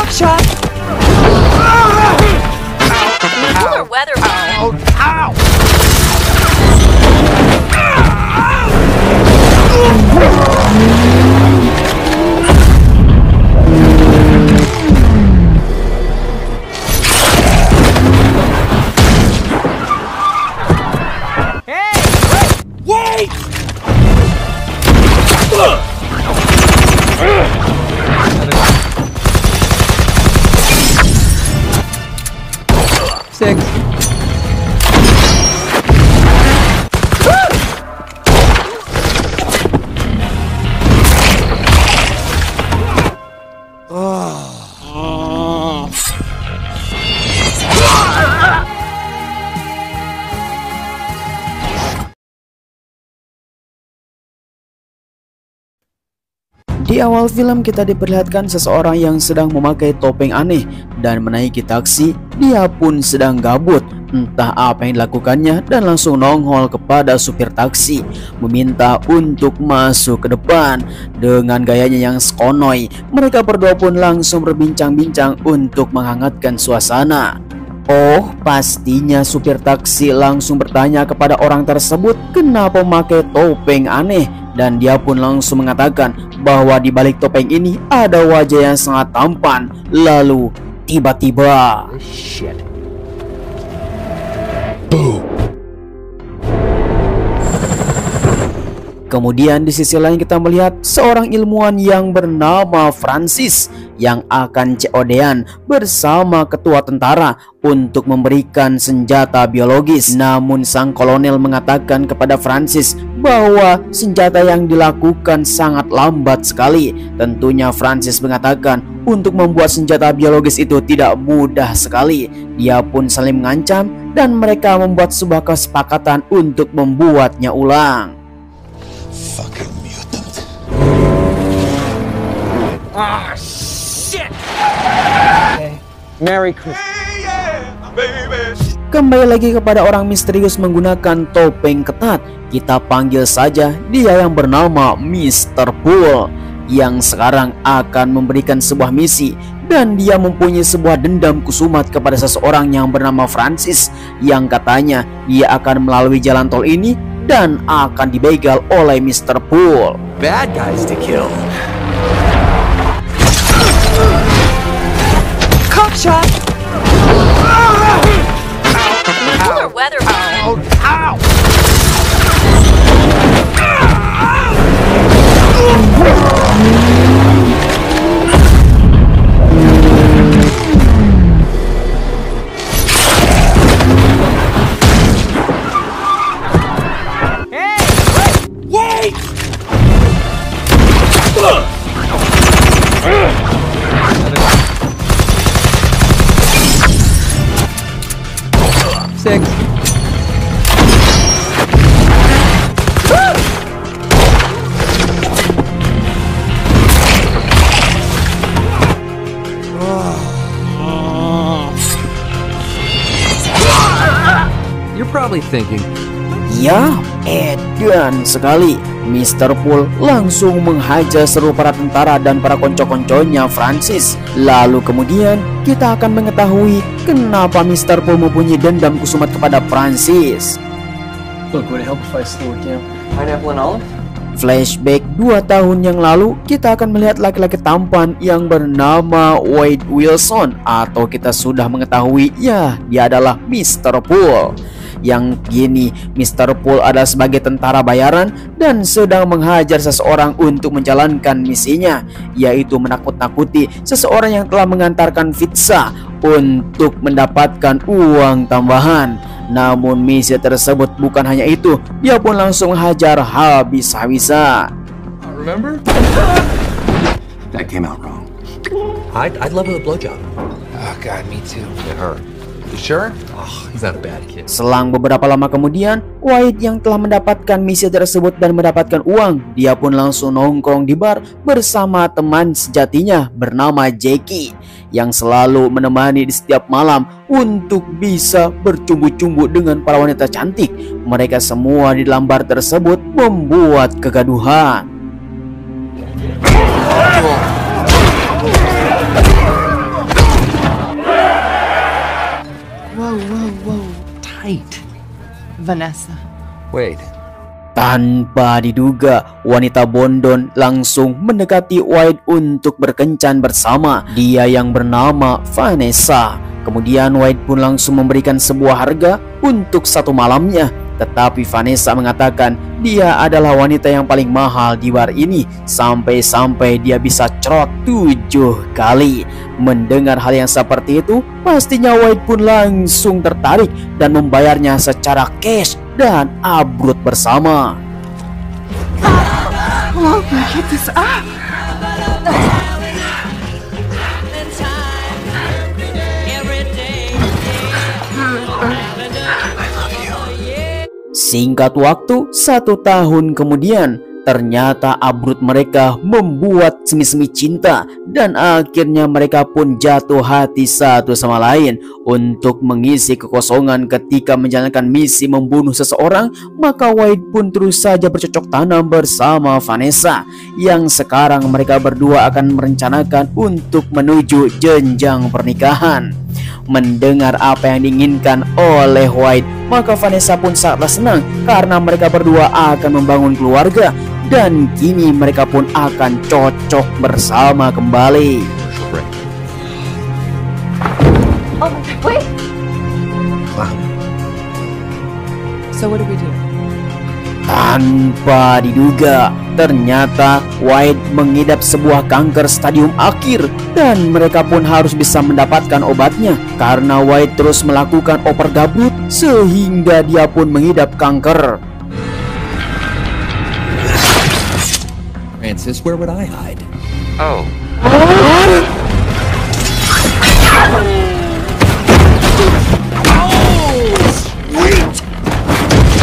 Cockshot! Cooler weather. Ow! Ow! Wait! 6. Di awal film kita diperlihatkan seseorang yang sedang memakai topeng aneh dan menaiki taksi. Dia pun sedang gabut, entah apa yang dilakukannya, dan langsung nongol kepada supir taksi meminta untuk masuk ke depan. Dengan gayanya yang skonoy, mereka berdua pun langsung berbincang-bincang untuk menghangatkan suasana. Oh, pastinya supir taksi langsung bertanya kepada orang tersebut kenapa memakai topeng aneh, dan dia pun langsung mengatakan bahwa di balik topeng ini ada wajah yang sangat tampan. Lalu tiba-tiba kemudian di sisi lain kita melihat seorang ilmuwan yang bernama Francis yang akan COD-an bersama ketua tentara untuk memberikan senjata biologis. Namun sang kolonel mengatakan kepada Francis bahwa senjata yang dilakukan sangat lambat sekali. Tentunya Francis mengatakan untuk membuat senjata biologis itu tidak mudah sekali. Dia pun saling mengancam dan mereka membuat sebuah kesepakatan untuk membuatnya ulang. Fucking mutant. Ah, shit! Okay. Merry Christmas. Kembali lagi kepada orang misterius menggunakan topeng ketat. Kita panggil saja dia yang bernama Mr. Pool, yang sekarang akan memberikan sebuah misi. Dan dia mempunyai sebuah dendam kusumat kepada seseorang yang bernama Francis, yang katanya dia akan melalui jalan tol ini dan akan dibegal oleh Mr. Pool. Bad guys to kill. Cockshot! Cooler weather. Ow! Ow! Wait! 6. You're probably thinking, Ya, edan sekali. Mr. Pool langsung menghajar seluruh para tentara dan para konco-konconya Francis. Lalu kemudian kita akan mengetahui kenapa Mr. Pool mempunyai dendam kusumat kepada Francis. look, would it help if I slow it down? Pineapple and olive? Flashback 2 tahun yang lalu, kita akan melihat laki-laki tampan yang bernama Wade Wilson, atau kita sudah mengetahui ya, dia adalah Mr. Pool. Yang kini Mr. Pool adalah sebagai tentara bayaran dan sedang menghajar seseorang untuk menjalankan misinya, yaitu menakut-nakuti seseorang yang telah mengantarkan pizza untuk mendapatkan uang tambahan. Namun misi tersebut bukan hanya itu, dia pun langsung hajar habis-habisan. Remember? That came out wrong. I'd love a blowjob. Oh God, me too. Yeah, her. You sure? Oh, he's not a bad kid. Selang beberapa lama kemudian, White yang telah mendapatkan misi tersebut dan mendapatkan uang, dia pun langsung nongkrong di bar bersama teman sejatinya bernama Jackie, yang selalu menemani di setiap malam untuk bisa bercumbu-cumbu dengan para wanita cantik. Mereka semua di dalam bar tersebut membuat kegaduhan. Vanessa. Wait. Tanpa diduga, wanita Bondon langsung mendekati White untuk berkencan bersama. Dia yang bernama Vanessa. Kemudian White pun langsung memberikan sebuah harga untuk satu malamnya. Tetapi Vanessa mengatakan dia adalah wanita yang paling mahal di bar ini. Sampai-sampai dia bisa cerot 7 kali. Mendengar hal yang seperti itu, pastinya White pun langsung tertarik dan membayarnya secara cash dan abrut bersama. Oh, get this up. Singkat waktu, 1 tahun kemudian, ternyata abrut mereka membuat semi-semi cinta dan akhirnya mereka pun jatuh hati satu sama lain. Untuk mengisi kekosongan ketika menjalankan misi membunuh seseorang, maka White pun terus saja bercocok tanam bersama Vanessa, yang sekarang mereka berdua akan merencanakan untuk menuju jenjang pernikahan. Mendengar apa yang diinginkan oleh White, maka Vanessa pun sangatlah senang karena mereka berdua akan membangun keluarga dan kini mereka pun akan cocok bersama kembali. Oh my God, wait! So what do we do? Tanpa diduga, ternyata White mengidap sebuah kanker stadium akhir dan mereka pun harus bisa mendapatkan obatnya karena White terus melakukan oper gabut sehingga dia pun mengidap kanker. Francis, where would I hide? Oh.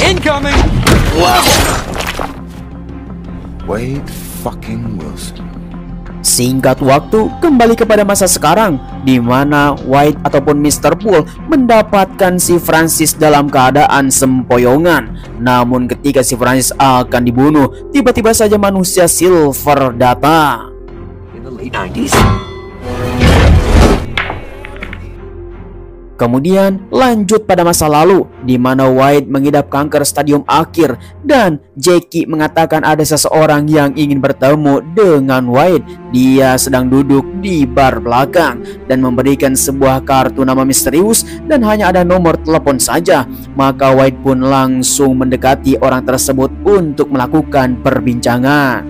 Incoming! Wade fucking Wilson. Singkat waktu, kembali kepada masa sekarang, di mana White ataupun Mr. Poole mendapatkan si Francis dalam keadaan sempoyongan. Namun ketika si Francis akan dibunuh, tiba-tiba saja manusia Silver datang. In the late 90s. Kemudian lanjut pada masa lalu, di mana White mengidap kanker stadium akhir dan Jackie mengatakan ada seseorang yang ingin bertemu dengan White. Dia sedang duduk di bar belakang dan memberikan sebuah kartu nama misterius dan hanya ada nomor telepon saja. Maka White pun langsung mendekati orang tersebut untuk melakukan perbincangan.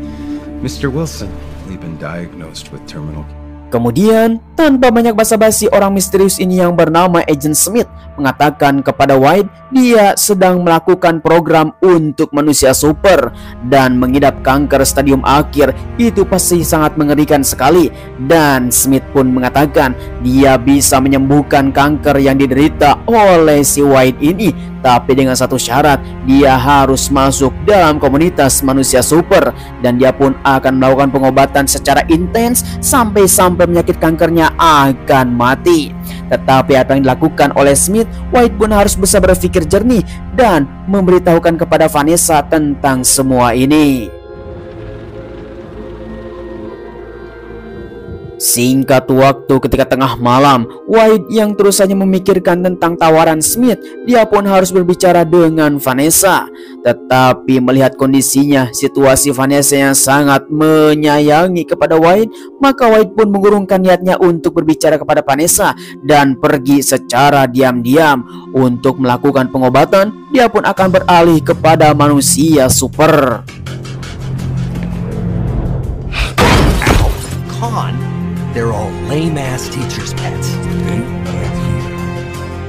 Mr. Wilson, we've been diagnosed with terminal. Kemudian, tanpa banyak basa-basi, orang misterius ini yang bernama Agent Smith mengatakan kepada White dia sedang melakukan program untuk manusia super dan mengidap kanker stadium akhir. Itu pasti sangat mengerikan sekali. Dan Smith pun mengatakan dia bisa menyembuhkan kanker yang diderita oleh si White ini, tapi dengan satu syarat, dia harus masuk dalam komunitas manusia super dan dia pun akan melakukan pengobatan secara intens sampai penyakit kankernya akan mati. Tetapi apa yang dilakukan oleh Smith, White pun harus bisa berpikir jernih dan memberitahukan kepada Vanessa tentang semua ini. Singkat waktu, ketika tengah malam, White yang terus saja memikirkan tentang tawaran Smith, dia pun harus berbicara dengan Vanessa. Tetapi melihat kondisinya, situasi Vanessa yang sangat menyayangi kepada White, maka White pun mengurungkan niatnya untuk berbicara kepada Vanessa dan pergi secara diam-diam. Untuk melakukan pengobatan, dia pun akan beralih kepada manusia super. They're all lame-ass teachers' pets.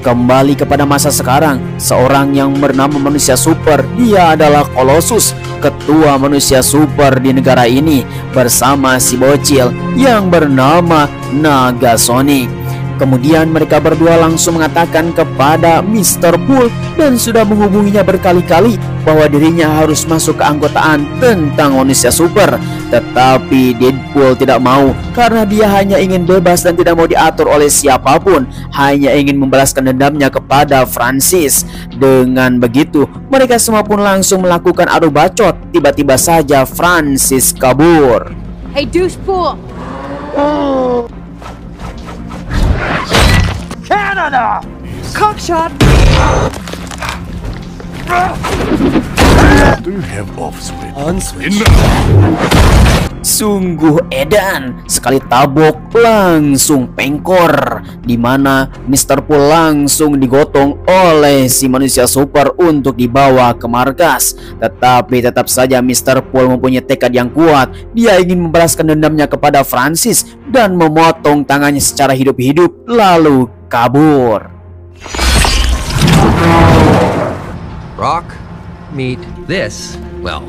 Kembali kepada masa sekarang, seorang yang bernama manusia super, dia adalah Colossus, ketua manusia super di negara ini, bersama si bocil yang bernama Nagasonic. Kemudian mereka berdua langsung mengatakan kepada Mr. Poole dan sudah menghubunginya berkali-kali bahwa dirinya harus masuk keanggotaan tentang manusia super. Tetapi Deadpool tidak mau karena dia hanya ingin bebas dan tidak mau diatur oleh siapapun, hanya ingin membalaskan dendamnya kepada Francis. Dengan begitu, mereka semua pun langsung melakukan adu bacot. Tiba-tiba saja Francis kabur. Hey, douchepool! Canada! Cockshot! Do you have off switch? On switch. Sungguh edan, sekali tabok langsung pengkor, dimana Mr. Pool langsung digotong oleh si manusia super untuk dibawa ke markas. Tetapi tetap saja Mr. Pool mempunyai tekad yang kuat. Dia ingin membalaskan dendamnya kepada Francis dan memotong tangannya secara hidup-hidup lalu kabur. Rock, meet this. Well,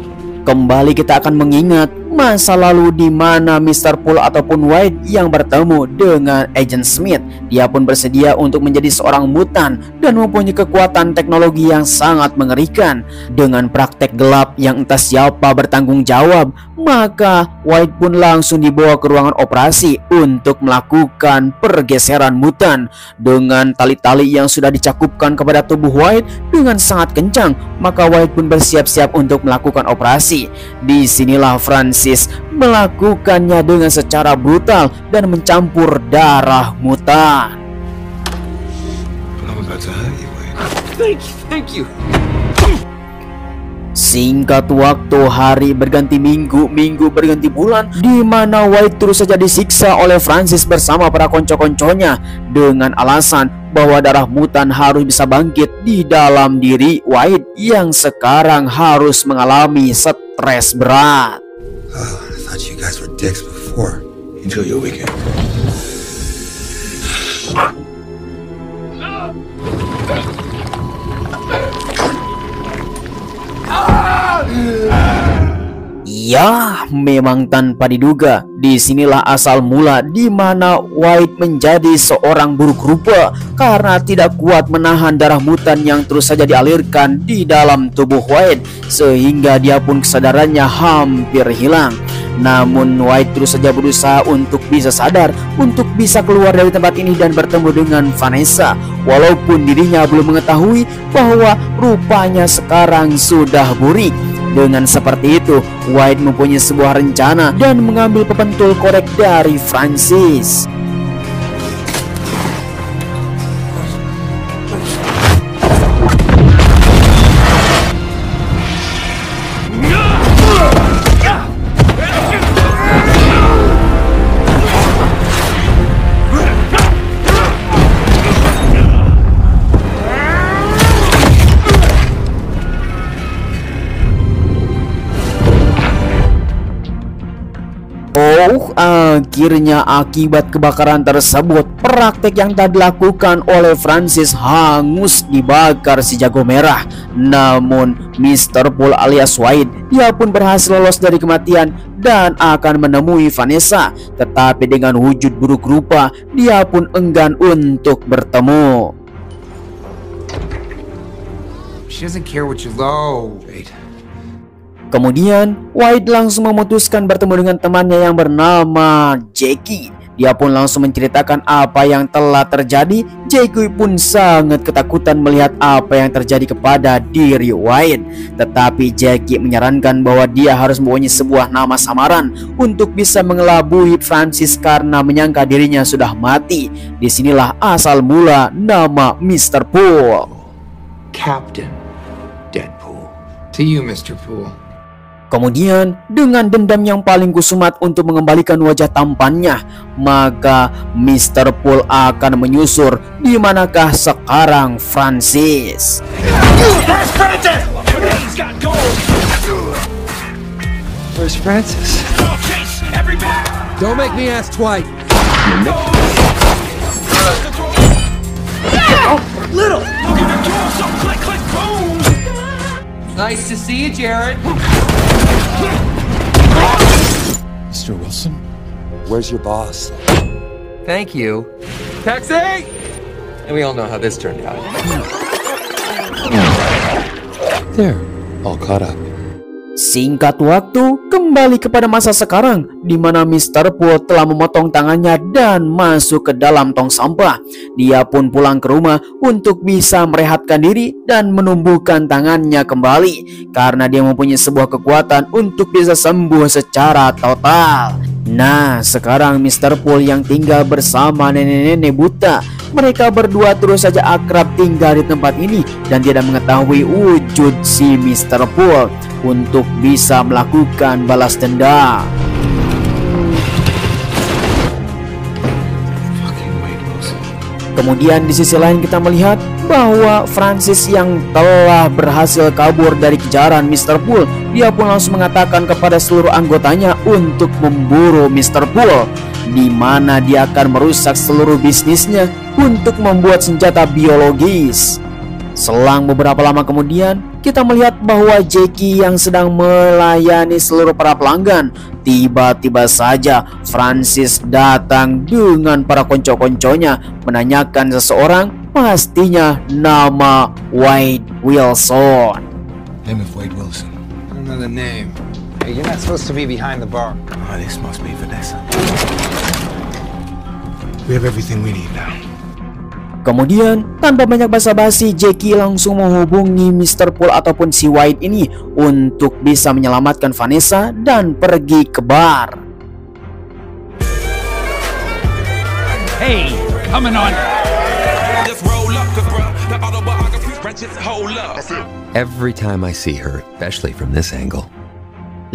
Kembali kita akan mengingat masa lalu di mana Mr. Pool ataupun White yang bertemu dengan Agent Smith. Dia pun bersedia untuk menjadi seorang mutan dan mempunyai kekuatan teknologi yang sangat mengerikan. Dengan praktek gelap yang entah siapa bertanggung jawab, maka White pun langsung dibawa ke ruangan operasi untuk melakukan pergeseran mutan. Dengan tali-tali yang sudah dicakupkan kepada tubuh White dengan sangat kencang, maka White pun bersiap-siap untuk melakukan operasi. Disinilah Francis melakukannya dengan secara brutal dan mencampur darah mutan. I'm about to hurt you, Wade. thank you. Singkat waktu, hari berganti minggu, minggu berganti bulan, di mana White terus saja disiksa oleh Francis bersama para konco-konconya dengan alasan bahwa darah mutan harus bisa bangkit di dalam diri White yang sekarang harus mengalami stres berat. Oh, I thought you guys were dicks before. Enjoy your weekend. Ya, memang tanpa diduga, disinilah asal mula di mana White menjadi seorang buruk rupa karena tidak kuat menahan darah mutan yang terus saja dialirkan di dalam tubuh White, sehingga dia pun kesadarannya hampir hilang. Namun White terus saja berusaha untuk bisa sadar, untuk bisa keluar dari tempat ini dan bertemu dengan Vanessa, walaupun dirinya belum mengetahui bahwa rupanya sekarang sudah burik. Dengan seperti itu, White mempunyai sebuah rencana dan mengambil pepentul korek dari Francis. Akhirnya akibat kebakaran tersebut, praktek yang tadi dilakukan oleh Francis hangus dibakar si jago merah. Namun Mr. Pool alias White, dia pun berhasil lolos dari kematian dan akan menemui Vanessa. Tetapi dengan wujud buruk rupa, dia pun enggan untuk bertemu. She doesn't care what you know. Wade. Kemudian White langsung memutuskan bertemu dengan temannya yang bernama Jackie. Dia pun langsung menceritakan apa yang telah terjadi. Jackie pun sangat ketakutan melihat apa yang terjadi kepada diri White. Tetapi Jackie menyarankan bahwa dia harus mempunyai sebuah nama samaran untuk bisa mengelabui Francis karena menyangka dirinya sudah mati. Disinilah asal mula nama Mr. Pool. Captain Deadpool. To you, Mr. Pool. Kemudian dengan dendam yang paling kusumat untuk mengembalikan wajah tampannya, maka Mr. Pool akan menyusur di manakah sekarang Francis. Where's Francis? Don't make me ask twice. Nice to see you, Jared. Mr. Wilson? Where's your boss? Thank you. Taxi! And we all know how this turned out. There, all caught up. Singkat waktu, kembali kepada masa sekarang di mana Mr. Pool telah memotong tangannya dan masuk ke dalam tong sampah. Dia pun pulang ke rumah untuk bisa merehatkan diri dan menumbuhkan tangannya kembali karena dia mempunyai sebuah kekuatan untuk bisa sembuh secara total. Nah, sekarang Mr. Pool yang tinggal bersama nenek-nenek buta. Mereka berdua terus saja akrab tinggal di tempat ini dan tidak mengetahui wujud si Mr. Pool untuk bisa melakukan balas dendam. Kemudian di sisi lain kita melihat bahwa Francis yang telah berhasil kabur dari kejaran Mr. Pool, dia pun langsung mengatakan kepada seluruh anggotanya untuk memburu Mr. Pool, di mana dia akan merusak seluruh bisnisnya untuk membuat senjata biologis. Selang beberapa lama kemudian, kita melihat bahwa Jackie yang sedang melayani seluruh para pelanggan. Tiba-tiba saja Francis datang dengan para konco-konconya menanyakan seseorang, pastinya nama Wade Wilson. Name of Wade Wilson. I don't know the name. Hey, you're not supposed to be behind the bar. Oh, this must be Vanessa. We have everything we need now. Kemudian, tanpa banyak basa-basi, Jackie langsung menghubungi Mr. Pool ataupun si White ini untuk bisa menyelamatkan Vanessa dan pergi ke bar. Hey, coming on. Every time I see her, especially from this angle.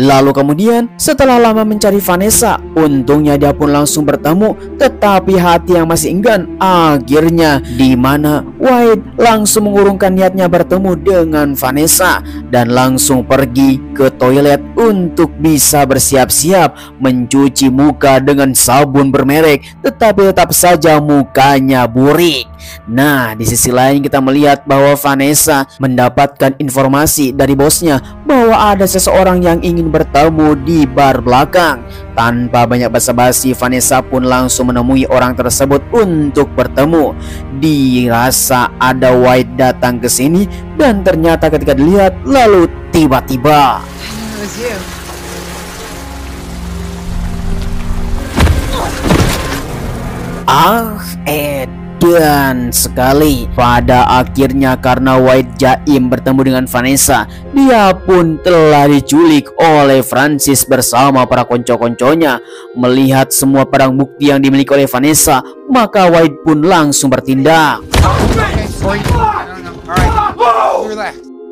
Lalu kemudian setelah lama mencari Vanessa, untungnya dia pun langsung bertemu, tetapi hati yang masih enggan akhirnya di mana White langsung mengurungkan niatnya bertemu dengan Vanessa dan langsung pergi ke toilet untuk bisa bersiap-siap mencuci muka dengan sabun bermerek, tetapi tetap saja mukanya burik. Nah, di sisi lain kita melihat bahwa Vanessa mendapatkan informasi dari bosnya bahwa ada seseorang yang ingin bertemu di bar belakang. Tanpa banyak basa-basi, Vanessa pun langsung menemui orang tersebut untuk bertemu. Dirasa ada White datang ke sini dan ternyata ketika dilihat lalu tiba-tiba dan sekali pada akhirnya karena White jaim bertemu dengan Vanessa, dia pun telah diculik oleh Francis bersama para konco-konconya. Melihat semua barang bukti yang dimiliki oleh Vanessa, maka White pun langsung bertindak.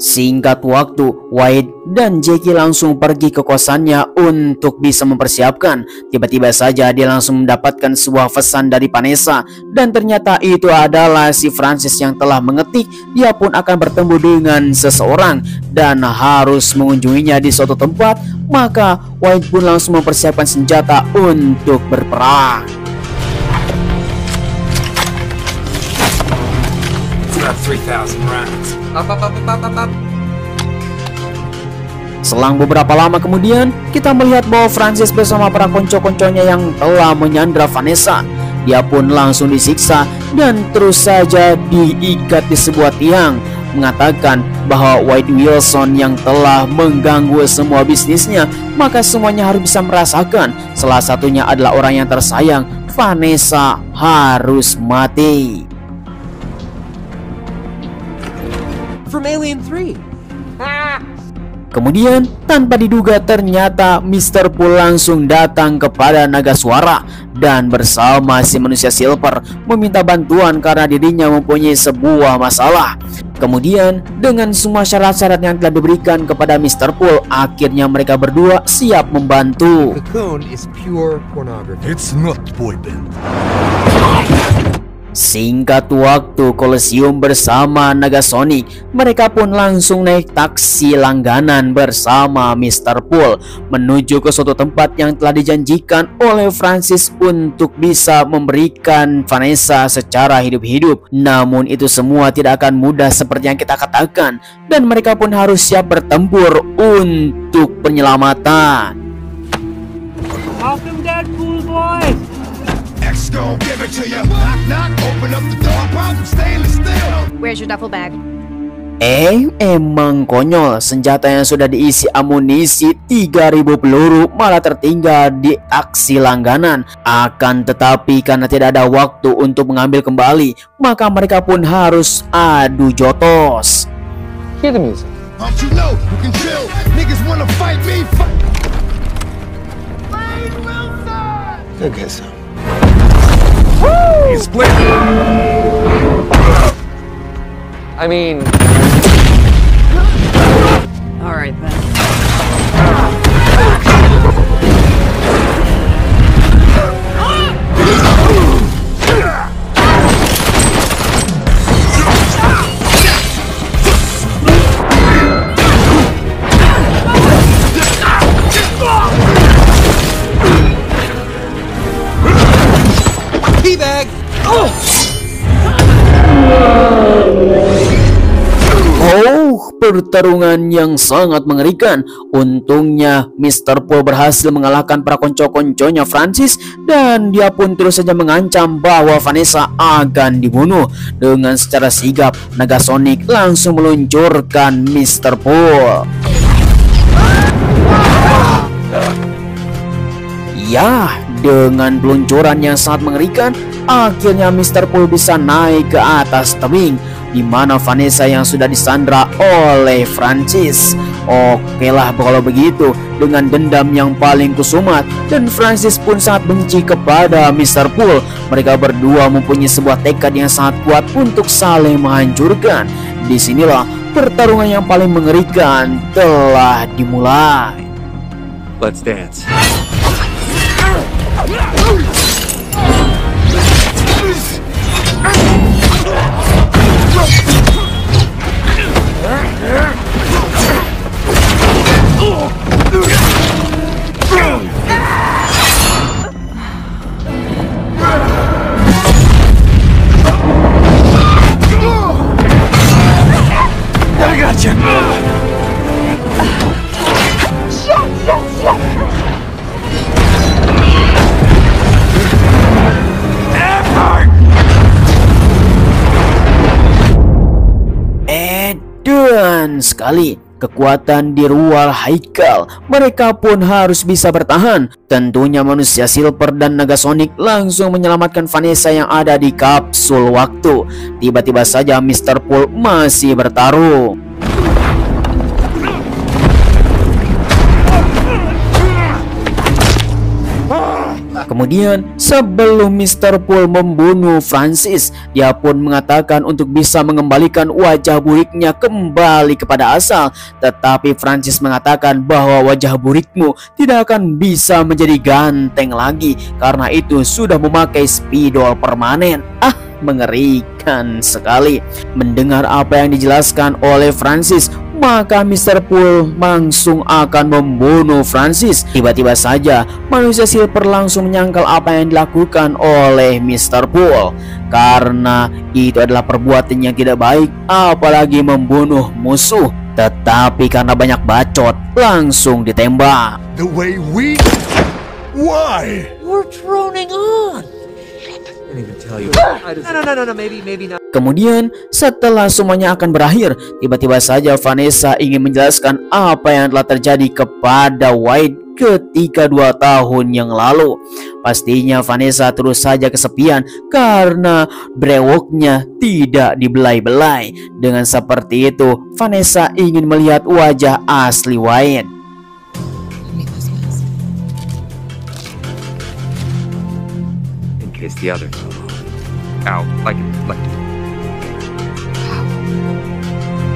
Singkat waktu, White dan Jackie langsung pergi ke kosannya untuk bisa mempersiapkan. Tiba-tiba saja dia langsung mendapatkan sebuah pesan dari Vanessa, dan ternyata itu adalah si Francis yang telah mengetik dia pun akan bertemu dengan seseorang dan harus mengunjunginya di suatu tempat. Maka White pun langsung mempersiapkan senjata untuk berperang. About 3,000 rounds. Selang beberapa lama kemudian, kita melihat bahwa Francis bersama para konco-konconya yang telah menyandra Vanessa, dia pun langsung disiksa dan terus saja diikat di sebuah tiang, mengatakan bahwa Wade Wilson yang telah mengganggu semua bisnisnya, maka semuanya harus bisa merasakan. Salah satunya adalah orang yang tersayang, Vanessa, harus mati. From Alien 3. Kemudian tanpa diduga ternyata Mr. Pool langsung datang kepada Naga Suara dan bersama si manusia Silver meminta bantuan karena dirinya mempunyai sebuah masalah. Kemudian dengan semua syarat-syarat yang telah diberikan kepada Mr. Pool, akhirnya mereka berdua siap membantu. Cocoon is pure pornography. It's not boyband. Singkat waktu, Colosseum bersama Naga Sonic, mereka pun langsung naik taksi langganan bersama Mr. Pool menuju ke suatu tempat yang telah dijanjikan oleh Francis untuk bisa memberikan Vanessa secara hidup-hidup. Namun itu semua tidak akan mudah seperti yang kita katakan, dan mereka pun harus siap bertempur untuk penyelamatan. Welcome, Deadpool boy. Where's your duffel bag? Emang konyol, senjata yang sudah diisi amunisi 3.000 peluru malah tertinggal di taksi langganan. Akan tetapi karena tidak ada waktu untuk mengambil kembali, maka mereka pun harus adu jotos. Hear the music. Go get some. He's split. I mean... All right then. Pertarungan yang sangat mengerikan. Untungnya Mr. Pool berhasil mengalahkan para konco-konconya Francis, dan dia pun terus saja mengancam bahwa Vanessa akan dibunuh. Dengan secara sigap, Negasonic langsung meluncurkan Mr. Pool. Ya, dengan peluncuran yang sangat mengerikan, akhirnya Mr. Pool bisa naik ke atas tebing, di mana Vanessa yang sudah disandra oleh Francis. Oke lah kalau begitu, dengan dendam yang paling kusumat, dan Francis pun sangat benci kepada Mr. Pool. Mereka berdua mempunyai sebuah tekad yang sangat kuat untuk saling menghancurkan. Disinilah pertarungan yang paling mengerikan telah dimulai. Let's dance. I gotcha. Dan sekali kekuatan di luar Haikal, mereka pun harus bisa bertahan. Tentunya manusia Silver dan Negasonic langsung menyelamatkan Vanessa yang ada di kapsul waktu. Tiba-tiba saja Mr. Pool masih bertarung. Kemudian sebelum Mr. Pool membunuh Francis, dia pun mengatakan untuk bisa mengembalikan wajah buriknya kembali kepada asal. Tetapi Francis mengatakan bahwa wajah burikmu tidak akan bisa menjadi ganteng lagi, karena itu sudah memakai spidol permanen. Mengerikan sekali. Mendengar apa yang dijelaskan oleh Francis, maka Mr. Pool langsung akan membunuh Francis. Tiba-tiba saja manusia Silver langsung menyangkal apa yang dilakukan oleh Mr. Pool, karena itu adalah perbuatan yang tidak baik, apalagi membunuh musuh. Tetapi karena banyak bacot, langsung ditembak. The way we... Why? We're droning on. No, maybe not. Kemudian setelah semuanya akan berakhir, tiba-tiba saja Vanessa ingin menjelaskan apa yang telah terjadi kepada White ketika 2 tahun yang lalu. Pastinya Vanessa terus saja kesepian karena brewoknya tidak dibelai-belai. Dengan seperti itu, Vanessa ingin melihat wajah asli White. In case the other fell out, like.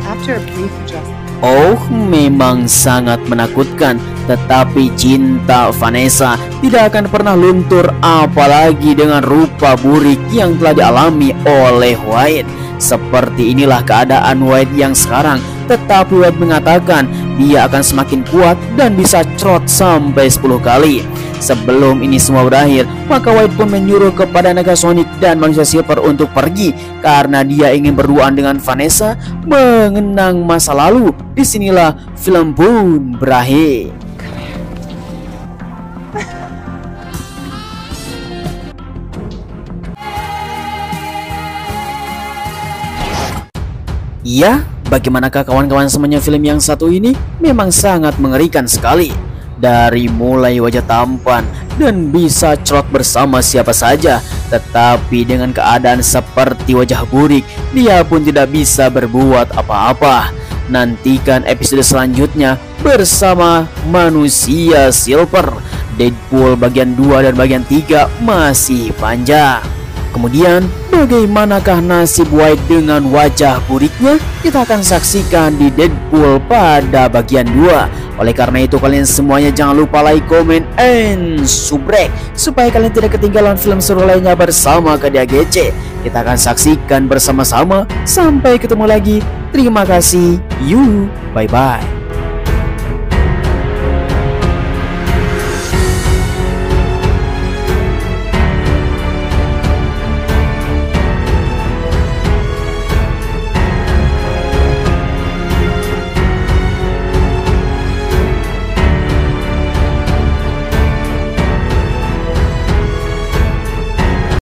After a brief adjustment. Oh, memang sangat menakutkan. Tetapi cinta Vanessa tidak akan pernah luntur, apalagi dengan rupa burik yang telah dialami oleh White. Seperti inilah keadaan White yang sekarang. Tetapi White mengatakan dia akan semakin kuat dan bisa crot sampai 10 kali. Sebelum ini semua berakhir, maka White pun menyuruh kepada Negasonic dan manusia Silver untuk pergi, karena dia ingin berduaan dengan Vanessa mengenang masa lalu. Disinilah film pun berakhir. Ya, bagaimanakah kawan-kawan semuanya, film yang satu ini memang sangat mengerikan sekali. Dari mulai wajah tampan dan bisa crot bersama siapa saja, tetapi dengan keadaan seperti wajah burik, dia pun tidak bisa berbuat apa-apa. Nantikan episode selanjutnya bersama manusia Silver. Deadpool bagian 2 dan bagian 3 masih panjang. Kemudian, bagaimanakah nasib White dengan wajah buriknya? Kita akan saksikan di Deadpool pada bagian 2. Oleh karena itu, kalian semuanya jangan lupa like, comment, and subscribe supaya kalian tidak ketinggalan film seru lainnya bersama KDAGC. Kita akan saksikan bersama-sama. Sampai ketemu lagi. Terima kasih. Bye-bye.